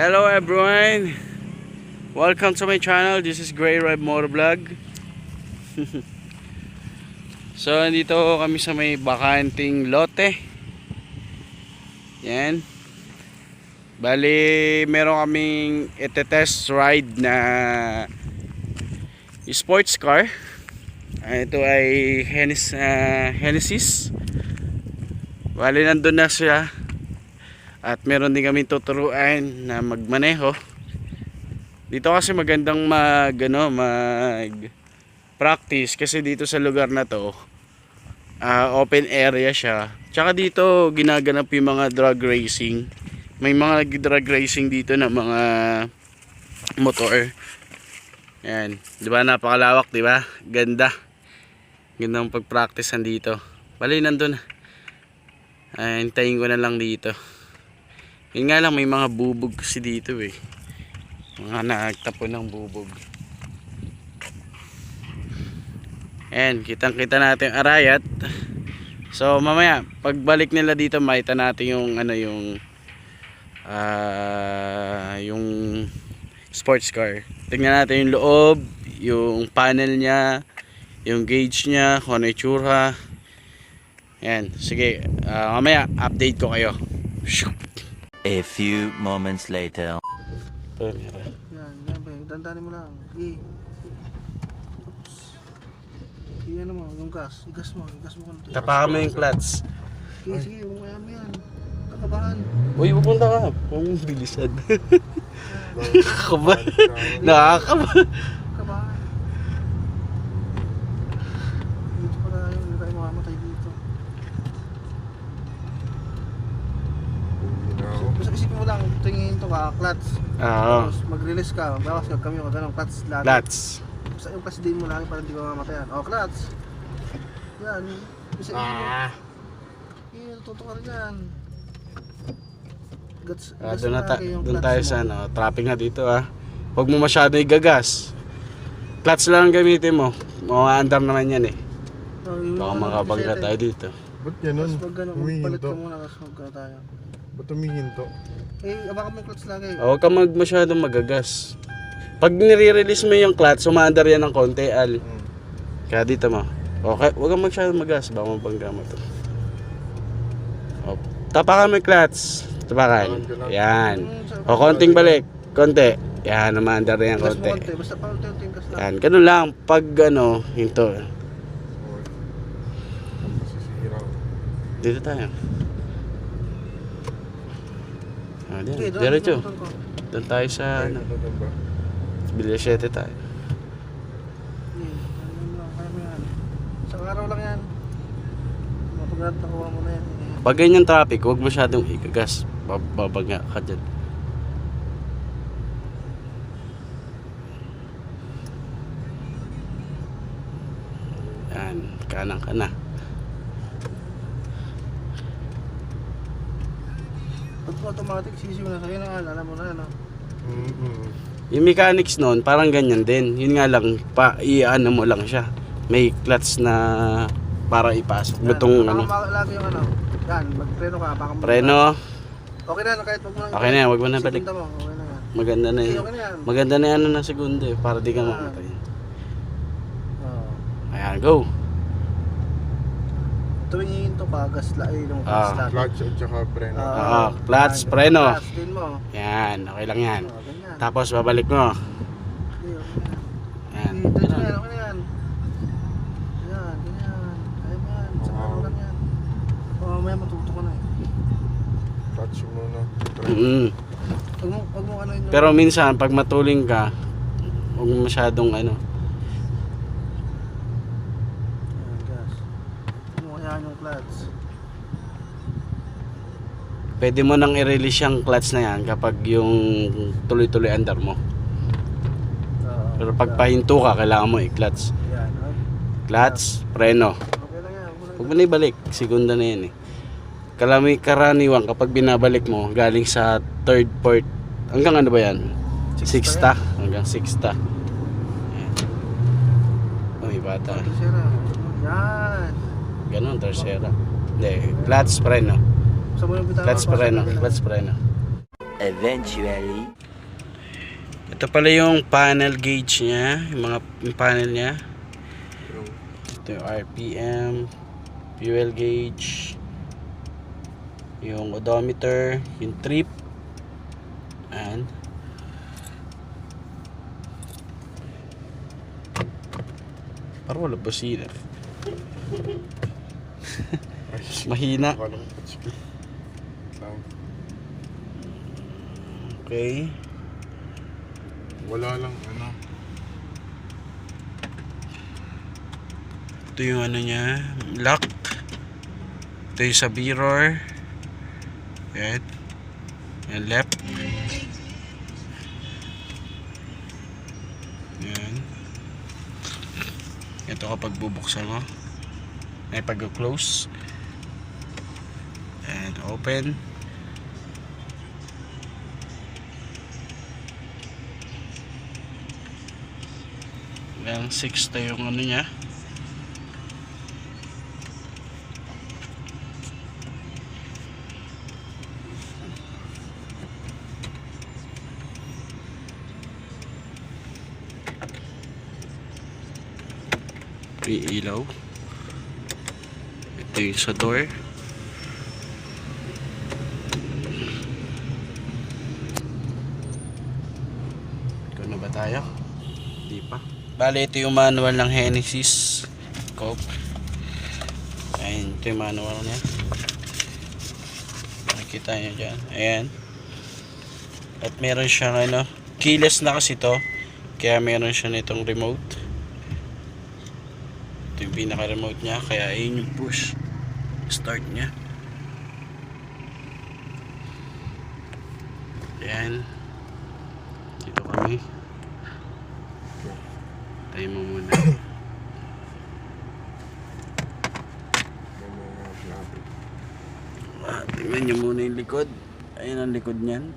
Hello everyone, welcome to my channel. This is Gray Red Motor Vlog. So nandito kami sa may bakanting lote. Yan. Bali meron kaming ite-test ride na sports car. Ito ay Genesis. Bali nandun na siya. At meron din kami tuturuan na magmaneho. Dito kasi magandang mag practice kasi dito sa lugar na to open area siya. Tsaka dito ginaganap yung mga drag racing. May mga drag racing dito na mga motor. Yan, 'di ba? Napakalawak, 'di ba? Ganda. Gandang pag-practicean dito. Bali nandun. Hintayin ko na lang dito. Yun nga lang, may mga bubog kasi dito eh. Mga nagtapon ng bubog. Ayan, kitang kita natin ang arayat. So mamaya pagbalik nila dito makita natin yung yung sports car. Tingnan natin yung loob, yung panel niya, yung gauge niya, kung ano itsura. Ayan, sige, mamaya update ko kayo. A few moments later. Yan ba, dandanin mo lang. Ano mo, yung gas. Igas mo konti. Tapakan mo yung clutch. Sige, umaya mo yan. Kakabahan. Uy, pupunta ka. Kung bilisan. Nakakaba. Nakakaba. Kakabahan. Dito pala yun, hindi tayo makamatay dito. Basta isipin mo lang, tingin ito ka, clutch. Oo. Tapos mag-release ka, bawas ka kami o ganun, clutch lahat. Clutch. Basta yung clutch din mo lang para hindi ka mamatayan. O, clutch. Yan. Isa tuto ka rin yan. Doon tayo sa traffic na dito Huwag mo masyado igagas. Clutch lang ang gamitin mo. Mamaandam naman yan eh. Baka makabangga tayo dito. Ba't ganun? Palit ka muna kasi magkano tayo. Ba't humihinto? Abakan mo yung clutch lagi. Huwag ka masyadong magagas. Pag nire-release mo yung clutch, sumaandar yan ng konti, Al. Kaya dito mo. Okay, huwag kang masyadong magas. Baka mabangga mo to. Tapakan mo yung clutch. Tapakan. Yan. O, konting balik. Konti. Yan, umaandar yan konti. Basta pa unti-unti yung gas lang. Yan, ganun lang. Pag hinto. Dito tayo. Diretso. Doon tayo sa Bilyasete tayo. Kaya mo yan. Isang araw lang yan. Mapaglahat nakuha mo na yan. Pag ganyan traffic, huwag masyadong igagas. Babangga ka dyan. Yan, kanang ka na. Pag automatic sisiw na sa'yo na, alam mo na yan. Yung mechanics noon, parang ganyan din. Yun nga lang, iano mo lang siya. May clutch na para ipasok. Butong Lagi yung yan, magpreno ka. Preno. Okay na, kahit wag mo lang. Okay na yan, wag mo na balik. Okay na yan. Maganda na yan. Okay na yan. Maganda na yan na segundo eh, para di ka mamatay. Ayan, go. Tuwing hihinto ka, gas yung clutch lagi. Clutch at saka preno. Clutch, preno. Clutch din mo. Yan, okay lang yan. Ganyan. Tapos babalik mo. Yan. Okay na yan, okay na yan. Yan, ganyan. Kaya mo yan, sa araw lang yan. Mamaya matuto ka na eh. Clutch muna. Huwag mo ano yun. Pero minsan, pag matuling ka, huwag mo masyadong Yan, gas. Yan yung clutch. pwede mo nang i-release yung clutch na yan kapag yung tuloy-tuloy andar mo. Pero pag pahinto ka, kailangan mo i-clutch. Yan, Clutch, preno. okay lang yan. Huwag mo na ibalik, segunda na yan eh. Karaniwan kapag binabalik mo galing sa third, fourth, hanggang ano ba yan? Sixta, hanggang sixta. Yan. Oh, may bata. Tercera. Yan. Ganon, tercera. Hindi, clutch, preno. Sa mo yung bitaka. Clutch, preno. Eventually. Ito pala yung panel gauge niya, yung panel niya. Ito yung RPM, fuel gauge, yung odometer, yung trip, and parang wala basira. Mahina. Walang touch. Lang. Okay. Wala lang ano. Ito yung ano niya, lock. Ito yung sa mirror. Right. And left. Yan. Ito kapag bubuksan mo. Ay pag-close. And open. Yan, 6 na yung ano niya. May ilaw. Ito yung sa door. Ito na ba tayo? Hindi pa. Bale, ito yung manual ng Genesis Coupe. Ayan, ito yung manual niya. Nakikita nyo dyan. Ayan. At meron siyang ano, keyless na kasi to. Kaya meron siya nitong remote. Ito yung pinaka-remote niya. Kaya ayun yung push start niya. Ayan. Dito kami. Tayo mo muna. Tingnan nyo muna yung likod. Ayan ang likod niyan.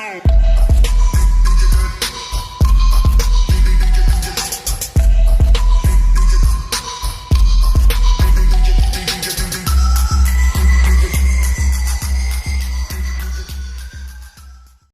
Hey.